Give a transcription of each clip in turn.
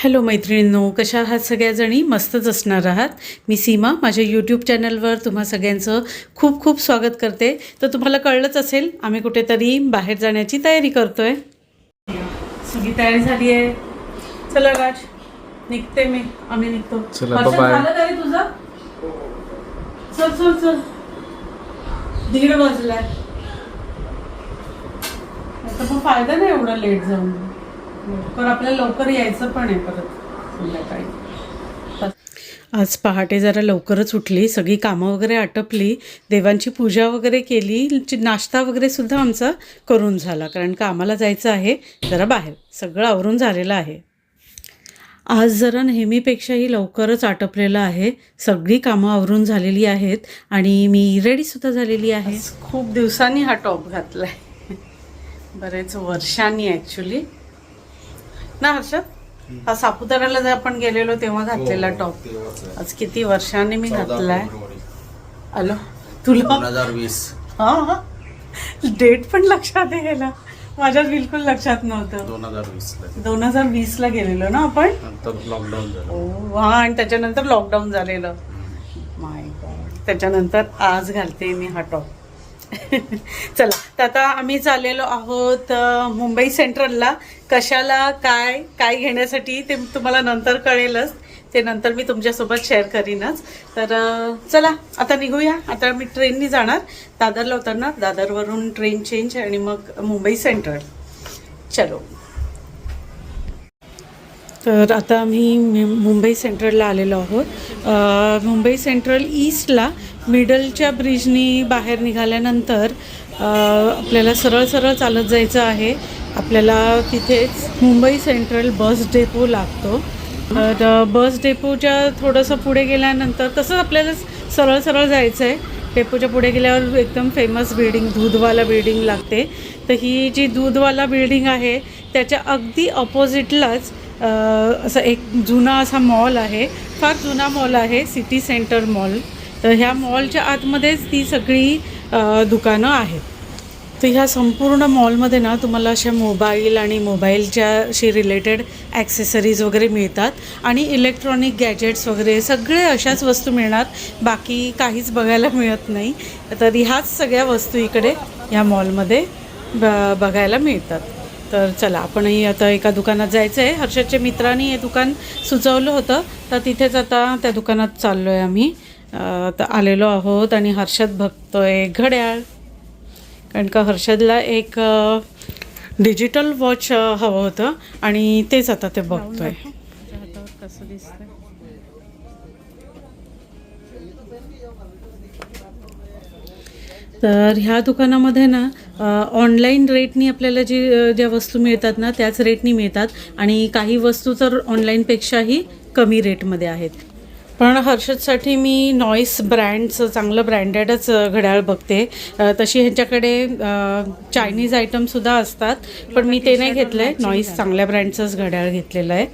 Hello मैत्रिणींनो, कशा आहात सगळ्याजणी? मस्तच असणार आहात. मी सीमा माझ्या यूट्यूब चॅनलवर तुम्हा सगळ्यांचं खूप खूप स्वागत करते. तर तुम्हाला कळलंच असेल आम्ही कुठेतरी बाहेर जाण्याची तयारी करतोय. सगळी तयारी झाली आहे. चला राज, निघते मी. आम्ही निघतो. झालं तरी तुझं? चल चल चल. 1:30 वाजलाय. आता मग फायदा नाही एवढा लेट जाऊन. लवकर आपल्याला लवकर यायचं पण आहे परत संध्याकाळी. आज पहाटे जरा लवकरच उठली, सगळी कामं वगैरे आटपली, देवांची पूजा वगैरे केली, नाश्ता वगैरे सुद्धा आमचा करून झाला, कारण कामाला जायचं आहे जरा बाहेर. सगळं आवरून झालेलं आहे. आज जरा नेहमीपेक्षाही लवकरच आटपलेलं आहे. सगळी कामं आवरून झालेली आहेत आणि मी रेडीसुद्धा झालेली आहे. खूप दिवसांनी हा टॉप घातला आहे, बरेच वर्षांनी ॲक्च्युली ना हर्षद. हा सापुताऱ्याला जर आपण गेलेलो तेव्हा घातलेला टॉप. आज किती वर्षांनी मी घातलाय. आलो तुला 2020. हा डेट पण लक्षात आहे गेला, माझ्या बिलकुल लक्षात नव्हतं. 2020 ला गेलेलो ना आपण. लॉकडाऊन झालं. हा, आणि त्याच्यानंतर लॉकडाऊन झालेलं. माय गॉड. त्याच्यानंतर आज घालते मी हा टॉप. चला, तर आता आम्ही चाललेलो आहोत मुंबई सेंट्रलला. कशाला, काय काय घेण्यासाठी ते तुम्हाला नंतर कळेलच. ते नंतर मी तुमच्यासोबत शेअर करीनच. तर चला आता निघूया. आता मी ट्रेननी जाणार, दादरला उतरणार, दादरवरून ट्रेन चेंज आणि मग मुंबई सेंट्रल. चलो. तर आता आम्ही मुंबई सेंट्रलला आलेलो आहोत. मुंबई सेंट्रल ईस्टला मिडलच्या ब्रिजनी बाहेर निघाल्यानंतर आपल्याला सरळ सरळ चालत जायचं आहे. आपल्याला तिथेच मुंबई सेंट्रल बस डेपो लागतो. तर बस डेपोच्या थोडंसं पुढे गेल्यानंतर तसंच आपल्याला सरळ सरळ जायचं आहे. डेपोच्या पुढे गेल्यावर एकदम फेमस बिल्डिंग, दूधवाला बिल्डिंग लागते. तर ही जी दूधवाला बिल्डिंग आहे त्याच्या अगदी ऑपोजिटलाच असं एक जुना असा मॉल आहे. फार जुना मॉल आहे, सिटी सेंटर मॉल. तर ह्या मॉलच्या आतमध्येच ती सगळी दुकानं आहेत. तर ह्या संपूर्ण मॉलमध्ये ना तुम्हाला अशा मोबाईल आणि मोबाईलच्याशी रिलेटेड ॲक्सेसरीज वगैरे मिळतात आणि इलेक्ट्रॉनिक गॅजेट्स वगैरे सगळे अशाच वस्तू मिळणार. बाकी काहीच बघायला मिळत नाही. तर ह्याच सगळ्या वस्तू इकडे ह्या मॉलमध्ये बघायला मिळतात. तर चला, आपणही आता एका दुकानात जायचं आहे. हर्षदच्या मित्रांनी हे दुकान सुचवलं होतं, तर तिथेच आता त्या दुकानात चाललो आहे आम्ही. तर आलेलो आहोत आणि हर्षद बघतोय घड्याळ, कारण का हर्षदला एक डिजिटल वॉच हवं होतं आणि तेच आता ते बघतोय. कसं दिसतंय. तर ह्या दुकानामध्ये ना ऑनलाईन रेटनी आपल्याला ज्या वस्तू मिळतात ना त्याच रेटनी मिळतात आणि काही वस्तू तर ऑनलाईनपेक्षाही कमी रेटमध्ये आहेत. पण हर्षदसाठी मी नॉईस ब्रँडचं चांगलं ब्रँडेडच घड्याळ बघते. तशी ह्यांच्याकडे चायनीज आयटमसुद्धा असतात, पण मी ते नाही घेतलं आहे. नॉईस चांगल्या ब्रँडचंच घड्याळ घेतलेलं आहे.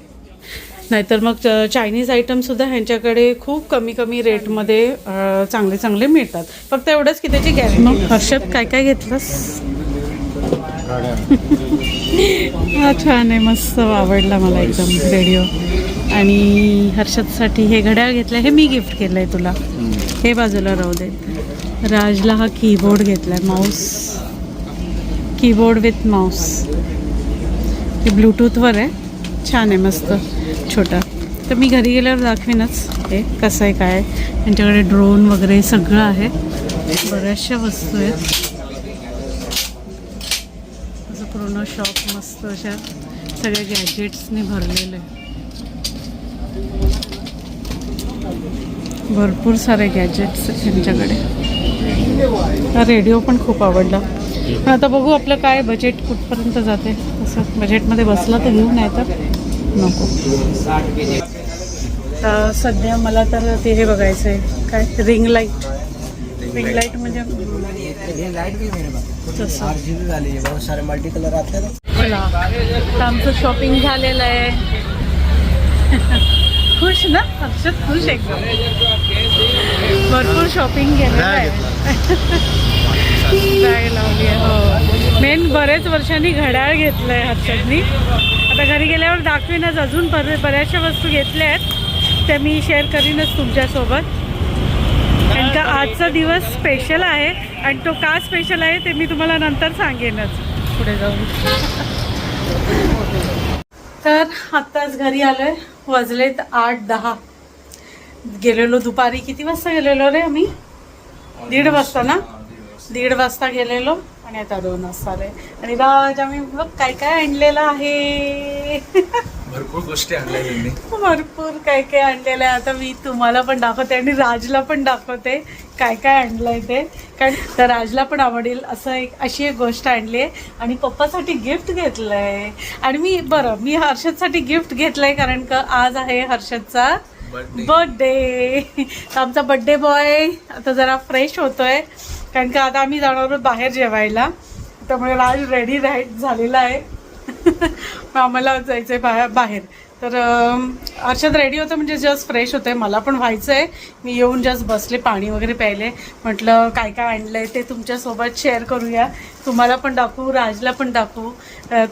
नाहीतर मग चायनीज आयटमसुद्धा ह्यांच्याकडे खूप कमी कमी रेटमध्ये चांगले चांगले मिळतात. फक्त एवढंच की त्याची गॅरंटी. मग हर्षद काय काय घेतलंस? हा छान आहे, मस्त आवडला मला एकदम रेडिओ. आणि हर्षदसाठी हे घड्याळ घेतलं, हे मी गिफ्ट केलं आहे तुला. हे बाजूला राहू दे. राजला हा कीबोर्ड घेतला आहे, माऊस, कीबोर्ड विथ माऊस. हे ब्लूटूथवर आहे, छान आहे, मस्त छोटा. तर मी घरी गेल्यावर दाखवेनच हे कसं आहे काय. त्यांच्याकडे ड्रोन वगैरे सगळं आहे, बऱ्याचशा वस्तू आहेत. असं पूर्ण शॉप मस्त अशा सगळ्या गॅजेट्सनी भरलेलं आहे. भरपूर सारे गॅजेट्स त्यांच्याकडे. हा रेडिओ पण खूप आवडला. पण आता बघू आपलं काय बजेट कुठपर्यंत जाते. असं बजेटमध्ये बसला तर घेऊ, नाही तर नको. तर सध्या मला तर ते हे बघायचं आहे, काय रिंग लाईट. रिंग लाईट म्हणजे तसं. मल्टी कलर आते ना. तर आमचं शॉपिंग झालेलं आहे. खुश ना हर्षद? खुश एकदम. भरपूर शॉपिंग केलेलं आहे. जाय लावली आहे. हो, मेन बरेच वर्षांनी घड्याळ घेतलं आहे हर्षदनी. आता घरी गेल्यावर दाखवीनच. अजून बऱ्याचशा वस्तू घेतल्या आहेत, त्या मी शेअर करीनच तुमच्यासोबत. कारण का आजचा दिवस स्पेशल आहे आणि तो का स्पेशल आहे ते मी तुम्हाला नंतर सांगेनच पुढे जाऊन. तर आत्ताच घरी आलोय, वाजलेत 8:10. गेलेलो दुपारी, किती वाजता गेलेलो रे आम्ही? 1:30 वाजता ना, 1:30 वाजता गेलेलो आणि आता 2 वाजता आले. आणि राज आम्ही बघ काय काय आणलेलं आहे. भरपूर गोष्टी आणल्या त्यांनी, भरपूर काय काय आणलेलं आहे. आता मी तुम्हाला पण दाखवते आणि राजला पण दाखवते काय काय आणलंय ते, कारण तर राजला पण आवडेल असं अशी एक गोष्ट आणली आहे. आणि पप्पासाठी गिफ्ट घेतलंय. आणि मी हर्षदसाठी गिफ्ट घेतलंय कारण का आज आहे हर्षदचा बर्थडे. आमचा बर्थडे बॉय आता जरा फ्रेश होतोय कारण का आता आम्ही जाणार आहोत बाहेर जेवायला. त्यामुळे राज रेडी झालेला आहे. आम्हाला जायचं आहे बाहेर. तर हर्षद रेडी होतं म्हणजे जस्ट फ्रेश होतं आहे. मला पण व्हायचं आहे. मी येऊन जस्ट बसले, पाणी वगैरे प्यायले. म्हटलं काय काय आणलं आहे ते तुमच्यासोबत शेअर करूया, तुम्हाला पण दाखवू, राजला पण दाखवू.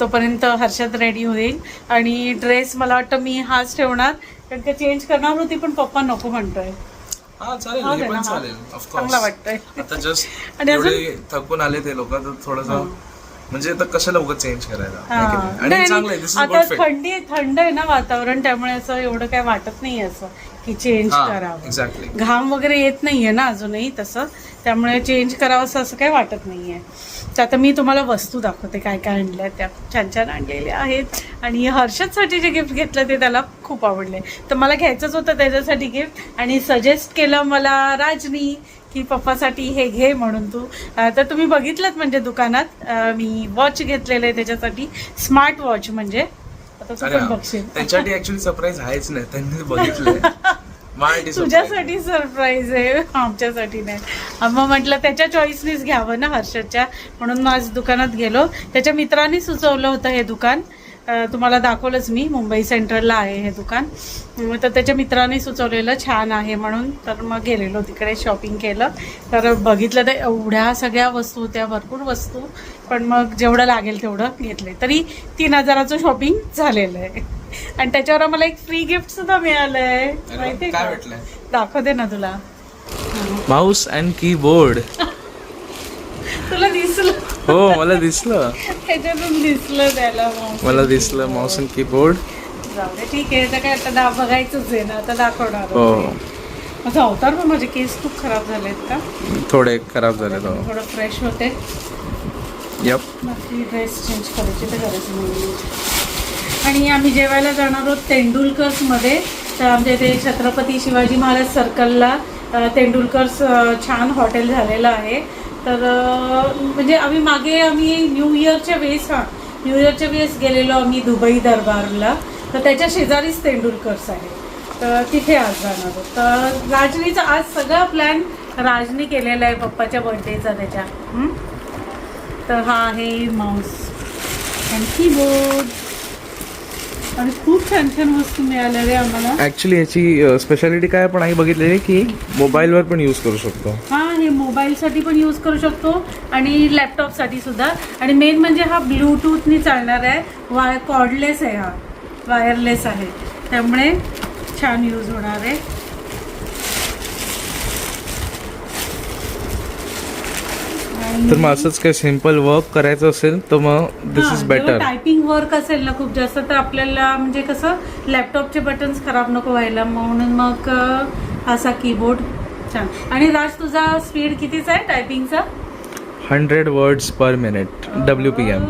तोपर्यंत हर्षद रेडी होईल. आणि ड्रेस मला वाटतं मी हाच ठेवणार कारण का चेंज करणार होती पण पप्पा नको म्हणतोय. चालेल, हे पण चालेल, ऑफकोर्स चांगला वाटतंय. आता जस्ट आणि एवढे थकून आले ते लोक, तर थोडंसं म्हणजे आता कशाला उगाच चेंज करायला. आणि नाही, चांगलं आहे, दिस इज आता गुड फिट. थंड आहे ना वातावरण, त्यामुळे असं एवढं काय वाटत नाही असं की चेंज करावं. एक्झॅक्टली, घाम वगैरे येत नाहीये ना अजूनही तसं, त्यामुळे चेंज करावं असं काही वाटत नाहीये. तर आता मी तुम्हाला वस्तू दाखवते काय काय आणल्या, त्या छान छान आणलेल्या आहेत. आणि हर्षदसाठी जे गिफ्ट घेतलं ते त्याला खूप आवडले, तर मला घ्यायचंच होतं त्याच्यासाठी गिफ्ट. आणि सजेस्ट केलं मला राजनी की पप्पासाठी हे घे म्हणून तू. तर तुम्ही बघितलं म्हणजे दुकानात मी वॉच घेतलेलं आहे त्याच्यासाठी, स्मार्ट वॉच. म्हणजे आता तू पण बघशील. त्यांच्यासाठी ऍक्च्युअली सरप्राईज आहेच नाही, त्यांनी बघितलंय. तुझ्यासाठी सरप्राईज आहे, आमच्यासाठी नाही. मग म्हटलं त्याच्या चॉईसनीच घ्यावं ना हर्षदच्या, म्हणून मग आज दुकानात गेलो. त्याच्या मित्रांनी सुचवलं होतं हे दुकान, तुम्हाला दाखवलंच मी, मुंबई सेंट्रलला आहे हे दुकान. तर त्याच्या मित्रांनी सुचवलेलं छान आहे म्हणून, तर मग गेलेलो तिकडे, शॉपिंग केलं. तर बघितलं तर एवढ्या सगळ्या वस्तू होत्या, भरपूर वस्तू. पण मग जेवढं लागेल तेवढं घेतले. तरी 3000चं शॉपिंग झालेलं आहे. आणि त्याच्यावर आम्हाला एक फ्री गिफ्ट सुद्धा मिळालं आहे, माहितीये का? दाखवते ना तुला. Mouse and keyboard. तुला दिसलं? हो, मला दिसलं, त्याच्यातून दिसलं त्याला. मला दिसलं माऊस अँड कीबोर्ड. जाऊ दे, ठीक आहे. तर काय आता बघायचंच आहे ना, आता दाखवणार. हो, माझा अवतार पण, माझे केस खूप खराब झालेत का? थोडे खराब झाले. थोडं फ्रेश होते. बाकी ड्रेस चेंज करायची तर गरज नाही. आणि आम्ही जेवायला जाणार आहोत तेंडुलकर्समध्ये. तर आमच्या इथे छत्रपती शिवाजी महाराज सर्कलला तेंडुलकर्स छान हॉटेल झालेलं आहे. तर म्हणजे आम्ही न्यू इयरच्या वेळेस गेलेलो आम्ही दुबई दरबारला. तर त्याच्या शेजारीच तेंडुलकर्स आहे, तर तिथे आज जाणार आहोत. तर राजनीचा आज सगळा प्लॅन राजनी केलेला आहे पप्पाच्या बर्थडेचा त्याच्या. तर हा आहे माऊस अँड कीबोर्ड. आणि खूप छान छान वस्तू मिळाल्या रे आम्हाला. ऍक्च्युली याची स्पेशालिटी काय आपण आई बघितलेली की मोबाईलवर पण यूज करू शकतो. हे मोबाईलसाठी पण यूज करू शकतो आणि लॅपटॉपसाठी सुद्धा. आणि मेन म्हणजे हा ब्लूटूथनी चालणार आहे, कॉर्डलेस आहे, हा वायरलेस आहे, त्यामुळे छान यूज होणार आहे. तर मग असंच काही सिम्पल वर्क करायचं असेल तर मग दिस इज बेटर. टायपिंग वर्क असेल ना खूप जास्त, तर आपल्याला म्हणजे कसं लॅपटॉपचे बटन्स खराब नको व्हायला, म्हणून मग असा कीबोर्ड छान. आणि राज तुझा स्पीड कितीचा आहे टायपिंगचा? 100 words per minute WPM.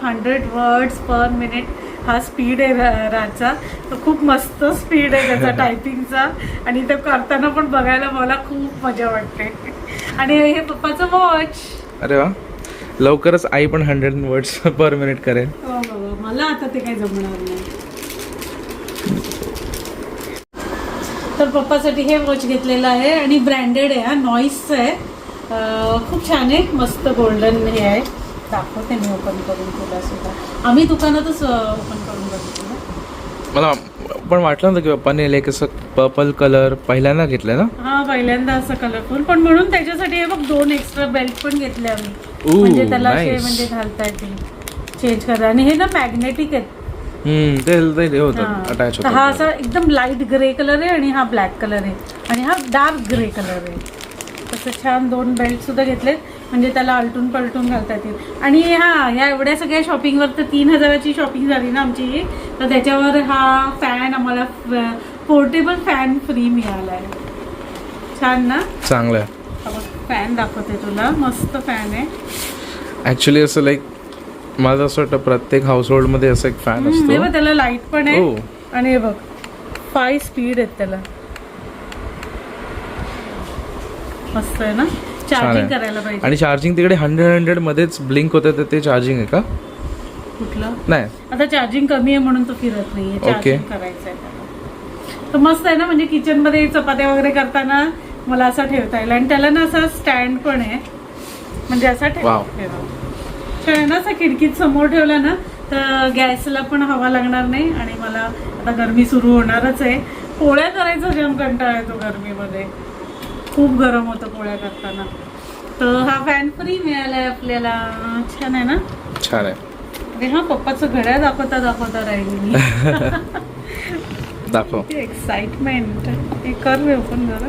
100 words per minute हा स्पीड आहे राजचा. तर खूप मस्त स्पीड आहे त्याचा टायपिंगचा. आणि ते करताना पण बघायला मला खूप मजा वाटते. आणि हे पप्पाचं वॉच. अरे वा, लवकरच आई पण 100 वर्ड्स पर मिनिट करेल. मला आता ते काही जमणार नाही. तर पप्पासाठी हे वॉच घेतलेलं आहे आणि ब्रँडेड आहे, हा नॉईसचं आहे. खूप छान आहे, मस्त गोल्डन हे आहे. दाखवते मी ओपन करून तुला सुद्धा. आम्ही दुकानातच ओपन करून बघितलं. मला पण वाटलं नव्हतं की पप्पाने लाईक असं पर्पल कलर पहिल्यांदा घेतलाय ना. हा, पहिल्यांदा असं कलरफुल. पण म्हणून त्याच्यासाठी हे बघ 2 एक्स्ट्रा बेल्ट पण घेतले आम्ही, म्हणजे त्याला असे म्हणजे घालता येतील, चेंज करा. आणि हे ना मॅग्नेटिक आहेत, ते होतं हा. अटॅच तर हा होतं असा एकदम लाईट ग्रे कलर आहे आणि हा ब्लॅक कलर आहे आणि हा डार्क ग्रे कलर आहे. तसं छान 2 बेल्ट सुद्धा घेतलेत म्हणजे त्याला आलटून पलटून घालता येतील. आणि ह्या एवढ्या सगळ्या शॉपिंगवर तर 3000ची शॉपिंग झाली ना आमची. तर त्याच्यावर हा फॅन आम्हाला पोर्टेबल फॅन फ्री मिळाला आहे. छान ना. चांगलं आहे. फॅन दाखवते तुला, मस्त फॅन आहे. ॲक्च्युली असं लाईक मला असं वाटतं प्रत्येक हाऊस मध्ये असं एक फॅन हे असतो. बघ त्याला लाईट पण आहे. हो. आणि हे बघ 5 स्पीड आहेत त्याला. मस्त आहे ना. चार्जिंग करायला पाहिजे. आणि चार्जिंग तिकडे 100 मध्येच ब्लिंक होतं, तर ते चार्जिंग आहे का? कुठलं नाही, आता चार्जिंग कमी आहे म्हणून तो फिरत नाहीये. चार्जिंग करायचं आहे त्याला. तर मस्त आहे ना. म्हणजे किचन मध्ये चपात्या वगैरे करताना मला असा ठेवता येईल. आणि त्याला ना असा स्टँड पण आहे म्हणजे असा Wow. छान आहे ना. असा खिडकीत समोर ठेवला ना तर गॅसला पण हवा लागणार नाही. आणि मला आता गरमी सुरू होणारच आहे. पोळ्या करायचा जाम कंटाळा येतो गरमीमध्ये. खूप गरम होतं पोळ्या करताना. तर हा फॅन फ्री मिळालाय आपल्याला. छान आहे ना. छान आहे. अरे हा पप्पाचं घड्याळ दाखवता राहिली मी. दाखव. एक्साइटमेंट. हे कर रे ओपन जरा.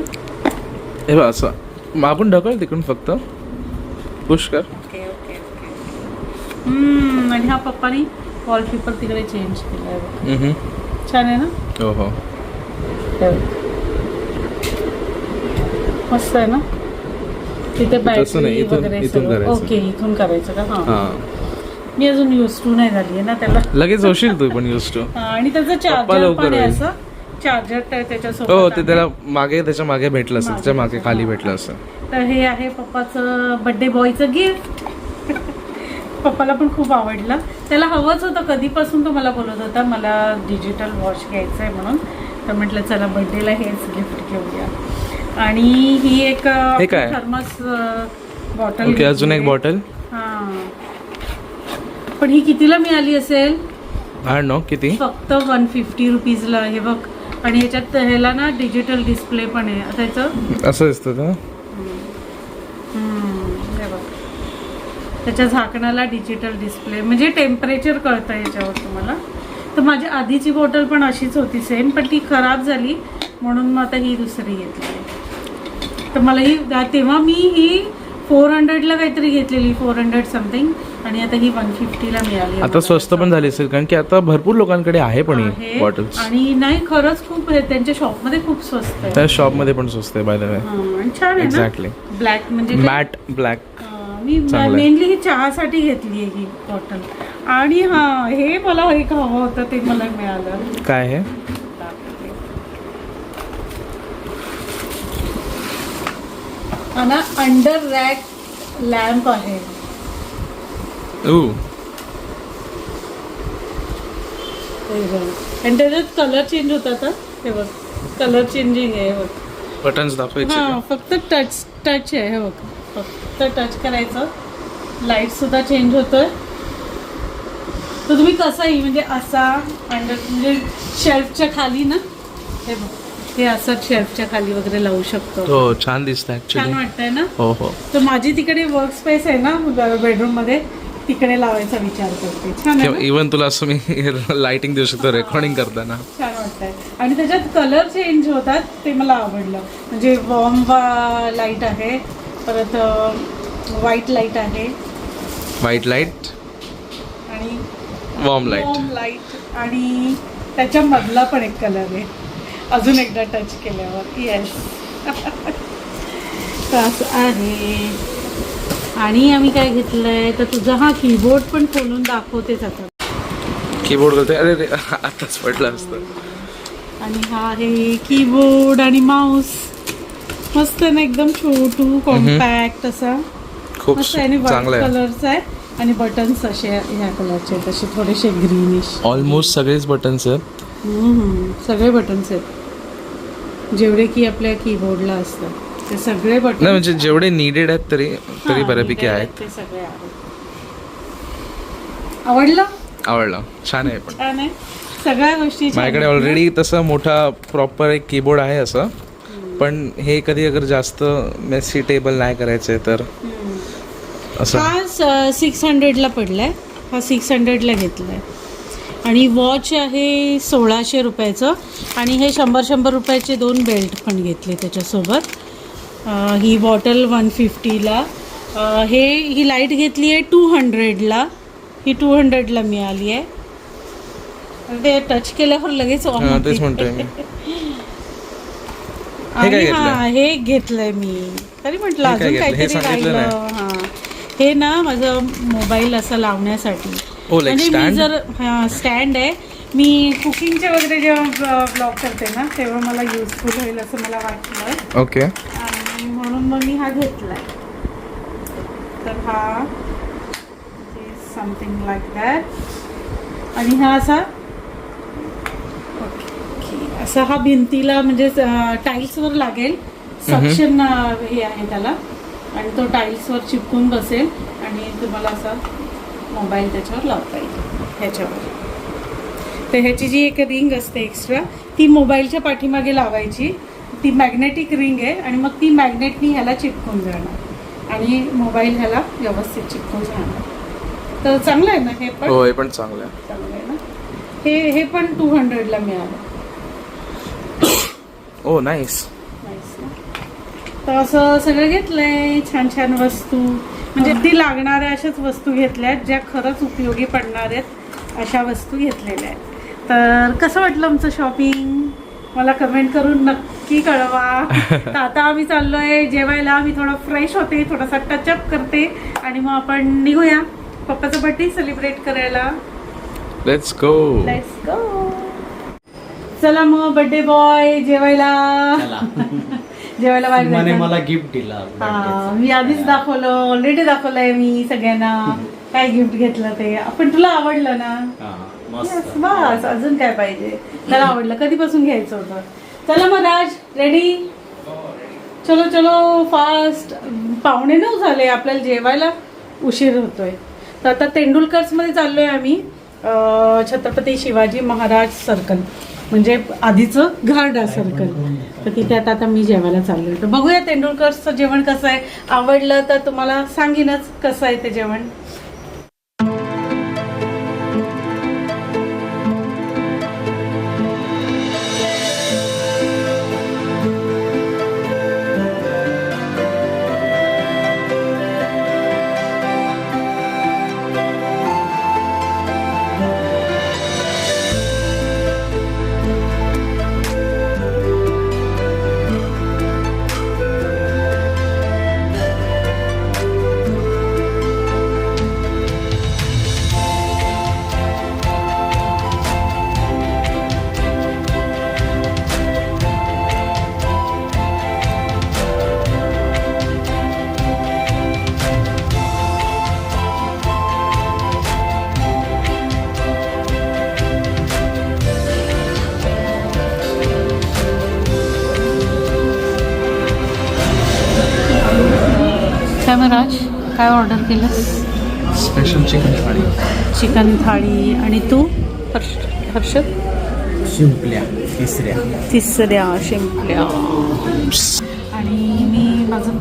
हे बघ असं मग आपण ढकल तिकडून फक्त पुश कर. Okay okay okay. आणि हा पप्पानी वॉलपेपर तिकडे चेंज केलाय. छान आहे ना. हो हो. मस्त आहे ना. तिथे तसं बॅटरी नाही, इथून वगैरे करायचं. ओके इथून करायचं का. हा हा, मी अजून यूज टू नाही झाली आहे ना त्याला. लगेच होशील तू पण यूज टू. आणि त्याचं चार्जर लवकर पण आहे होईल. असं. चार्जर त्याच्यासोबत हो, ते आहे. त्याला मागे त्याच्या मागे भेटलं असेल, त्याच्या मागे खाली भेटलं असेल. तर हे आहे पप्पाचं बर्थडे बॉयचं गिफ्ट. पप्पाला पण खूप आवडलं. त्याला हवंच होतं कधीपासून. तो मला बोलत होता मला डिजिटल वॉच घ्यायचं आहे म्हणून. तर म्हटलं चला बर्थडेला हेच गिफ्ट घेऊया. आणि ही एक काय? Thermos bottle. ओके, अजून एक बॉटल. हां, पण ही कितीला मिळाली असेल? हा नो किती? फक्त 150 रुपीजला. हे बघ. आणि ह्याच्यात ह्याला ना डिजिटल डिस्प्ले पण आहे त्याचं. असं असतं का? हे बघ. त्याच्या झाकणाला डिजिटल डिस्प्ले म्हणजे टेम्परेचर कळतं याच्यावर तुम्हाला. तर माझी आधीची बॉटल पण अशीच होती सेम, पण ती खराब झाली म्हणून मग आता ही दुसरी घेतली. तर मला ही तेव्हा मी ही 400ला काहीतरी घेतलेली, 400 समथिंग. आणि आता ही 150ला मिळाली. आता स्वस्त पण झाली असेल कारण की आता भरपूर लोकांकडे आहे पण ही बॉटल्स. आणि नाही खरंच खूप आहे. त्यांच्या शॉपमध्ये खूप स्वस्त आहे. त्या शॉपमध्ये पण स्वस्त आहे बाय द वे. आणि छान आहे ना. एक्झॅक्टली. ब्लॅक म्हणजे मॅट ब्लॅक. मी चांगलं आहे. मेनली ही चहासाठी घेतली आहे ही बॉटल. आणि हे मला एक हवं होतं ते मला मिळालं. काय आहे? ना अंडर रॅक लॅम्प आहे. आणि त्याच्यात कलर चेंज होतात. हे बघ कलर चेंजिंग आहे. बघ बटन्स दाखवायचे. हा फक्त टच आहे. हे बघ फक्त टच करायचं. लाईट सुद्धा चेंज होतोय. तर तुम्ही कसाही म्हणजे असा अंडर म्हणजे शेल्फच्या खाली ना. हे बघ हे असं शेल्फच्या खाली वगैरे लावू शकतो. हो, छान दिसतं छान ऍक्च्युली. वाटतंय ना. हो हो. तर तर माझी तिकडे वर्क स्पेस आहे ना बेडरूम मध्ये, तिकडे लावायचा विचार करते. छान आहे ना? इवन तुला असं मी लाइटिंग देऊ शकतो रेकॉर्डिंग करताना. छान वाटतंय. आणि त्याच्यात कलर चेंज होतात ते मला आवडलं. म्हणजे वॉर्म लाईट आहे, परत व्हाईट लाईट आहे, व्हाईट लाईट आणि वॉर्म लाईट. Warm light. आणि त्याच्यामधला पण एक कलर आहे. अजून एकदा टच केल्यावर येस. असं आहे. आणि आम्ही काय घेतलंय तर तुझा हा कीबोर्ड पण खोलून दाखवतेच आता. कीबोर्ड करते. अरे रे, आताच पडलं असतं. आणि हा आहे कीबोर्ड आणि माऊस. मस्त आहे ना, एकदम छोटू कॉम्पॅक्ट असा. खूप मस्त आहे. आणि चांगलं व्हाईट आहे. कलरचा आहे आणि बटन्स असे ह्या कलरचे आहेत, असे थोडेसे ग्रीनिश. ऑलमोस्ट सगळेच बटन्स आहेत. सगळे बटन्स आहेत जेवढे की आपल्या कीबोर्डला असतात ते सगळे बटन. नाही म्हणजे जेवढे नीडेड आहेत तरी बऱ्यापैकी आहेत. ते सगळे आहेत. आवडलं. आवडलं. छान आहे. पण छान आहे सगळ्या गोष्टी. माझ्याकडे ऑलरेडी तसं मोठा प्रॉपर एक कीबोर्ड आहे असं. पण हे कधी अगर जास्त मेसी टेबल नाही करायचं तर असं. हा 600ला पडलाय. हा 600ला घेतलाय. आणि वॉच आहे 1600 रुपयाचं आणि हे 100 रुपयाचे 2 बेल्ट पण घेतले त्याच्यासोबत. ही बॉटल 150ला. ही लाईट घेतली आहे 200ला. ही 200ला मिळाली आहे. ते टच केल्यावर लगेच ऑन होते. तेच म्हणतोय मी. आणि हे घेतलंय मी. तरी म्हटलं अजून काहीतरी राहिलं. हां, हे ना माझं मोबाईल असं लावण्यासाठी. म्हणजे मी जर स्टँड आहे. मी कुकिंगचे वगैरे जेव्हा ब्लॉग करते ना तेव्हा मला युजफुल होईल असं मला वाटलं. ओके. आणि म्हणून मग मी हा घेतलाय. तर हा समथिंग लाईक दॅट. आणि हा असा असा हा भिंतीला म्हणजे टाईल्सवर लागेल. सक्शन हे आहे त्याला आणि तो टाईल्सवर चिपकून बसेल आणि तुम्हाला असा मोबाईल त्याच्यावर लावता येईल ह्याच्यावर. तर ह्याची जी एक रिंग असते एक्स्ट्रा ती मोबाईलच्या पाठीमागे लावायची. ती मॅग्नेटिक रिंग आहे आणि मग ती मॅग्नेटनी ह्याला चिपकून जाणार आणि मोबाईल ह्याला व्यवस्थित चिपकून जाणार. तर चांगलं आहे ना हे पण. हो, हे पण चांगलं आहे. चांगलं आहे ना. हे पण 200ला मिळालं. ओ नाईस. तर असं सगळं घेतलंय. छान छान वस्तू म्हणजे ती लागणाऱ्या अशाच वस्तू घेतल्या आहेत ज्या खरंच उपयोगी पडणार आहेत अशा वस्तू घेतलेल्या आहेत. तर कसं वाटलं आमचं शॉपिंग मला कमेंट करून नक्की कळवा. तर आता आम्ही चाललोय जेवायला. मी थोडं फ्रेश होते, थोडासा टचअप करते आणि मग आपण निघूया पप्पाचा बर्थडे सेलिब्रेट करायला. Let's go. Let's go. चला मग बर्थडे बॉय जेवायला. जेवायला बाहेर मला गिफ्ट दिला. मी आधीच दाखवलं. ऑलरेडी दाखवलंय मी सगळ्यांना काय गिफ्ट घेतलं ते. आपण तुला आवडलं ना. Yes, बस अजून काय पाहिजे. त्याला आवडलं. कधीपासून घ्यायचं होतं. चला मग राज रेडी. चलो चलो फास्ट. 8:45 झाले. आपल्याला जेवायला उशीर होतोय. तर आता तेंडुलकर्समध्ये चाललोय आम्ही. छत्रपती शिवाजी महाराज सर्कल म्हणजे आधीचं घारडा सर्कल. तर तिथे आता मी जेवायला चाललोय. तर बघूया तेंडुलकरचं जेवण कसं आहे. आवडलं तर तुम्हाला सांगीनच कसं आहे ते जेवण. काय मग राज काय ऑर्डर केलंस. स्पेशल चिकन थाळी. चिकन थाळी. आणि तू हर्षद. शिंपल्या तिसऱ्या शिंपल्या. आणि मी माझं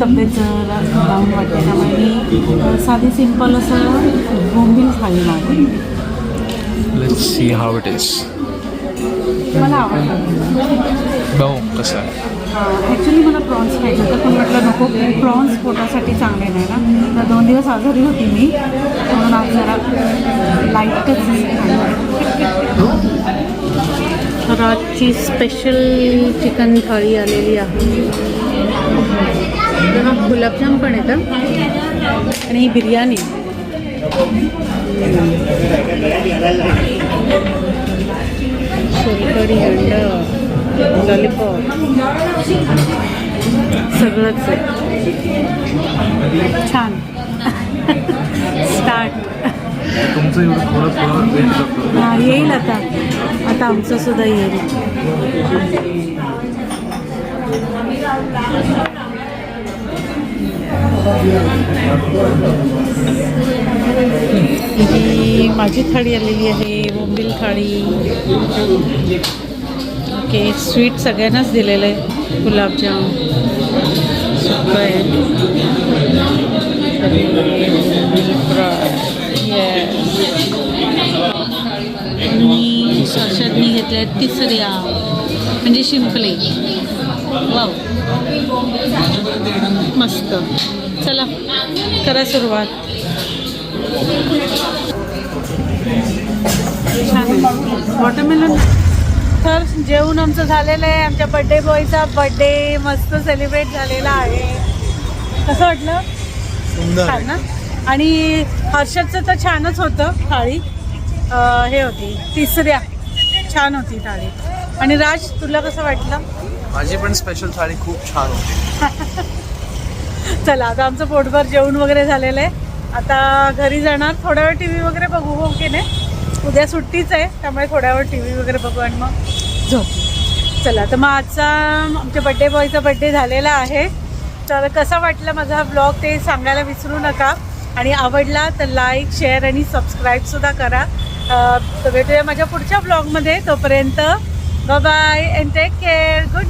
तब्येत जरा डाऊन वाटते त्यामुळे मी साधी सिंपल असं बोंबील थाळी मागवली. Let's see how it is. मला आवडलं. बघू कसं आहे. ॲक्च्युली मला प्रॉन्स खायचे होतं पण म्हटलं नको प्रॉन्स पोटासाठी चांगले नाही ना. तर 2 दिवस आजारी होती मी म्हणून आज जरा लाईटच. तर आजची स्पेशल चिकन थाळी आलेली आहे. तर गुलाबजाम पण येतं आणि ही बिर्याणी. सोलकढी अंड लॉलीपॉप सगळंच आहे. छान. स्टार्ट. तुमचं एवढं थोडं वेट करतो. हां येईल आता. आता आमचं सुद्धा येईल. ही माझी थाळी आलेली आहे. बोंबील थाळी. ओके स्वीट सगळ्यांनाच दिलेलं आहे. गुलाबजाम सुकं आहे. आणि हर्षदनी घेतल्या तिसऱ्या म्हणजे शिंपले. वाव मस्त. चला करा सुरुवात. छान वॉटरमेलन. तर जेवण आमचं झालेलं आहे. आमच्या बड्डे बॉयचा बड्डे मस्त सेलिब्रेट झालेला आहे. कसं वाटलं? छान ना. आणि हर्षदचं तर छानच होतं. थाळी हे होती तिसऱ्या, छान होती थाळी. आणि राज तुला कसं वाटलं? माझी पण स्पेशल थाळी खूप छान होती. चला आता आमचं पोटभर जेवण वगैरे झालेलं आहे. आता घरी जाणार. थोड्या वेळ टी व्ही वगैरे बघू हो की नाही. उद्या सुट्टीच आहे त्यामुळे थोड्या वेळ टी व्ही वगैरे बघू आणि मग झोप. चला तर मग आजचा आमच्या बड्डे बॉयचा बड्डे झालेला आहे. तर कसा वाटला माझा हा ब्लॉग ते सांगायला विसरू नका. आणि आवडला तर लाईक शेअर आणि सबस्क्राईबसुद्धा करा. तर भेटूया माझ्या पुढच्या ब्लॉगमध्ये. तोपर्यंत bye bye and take care. Good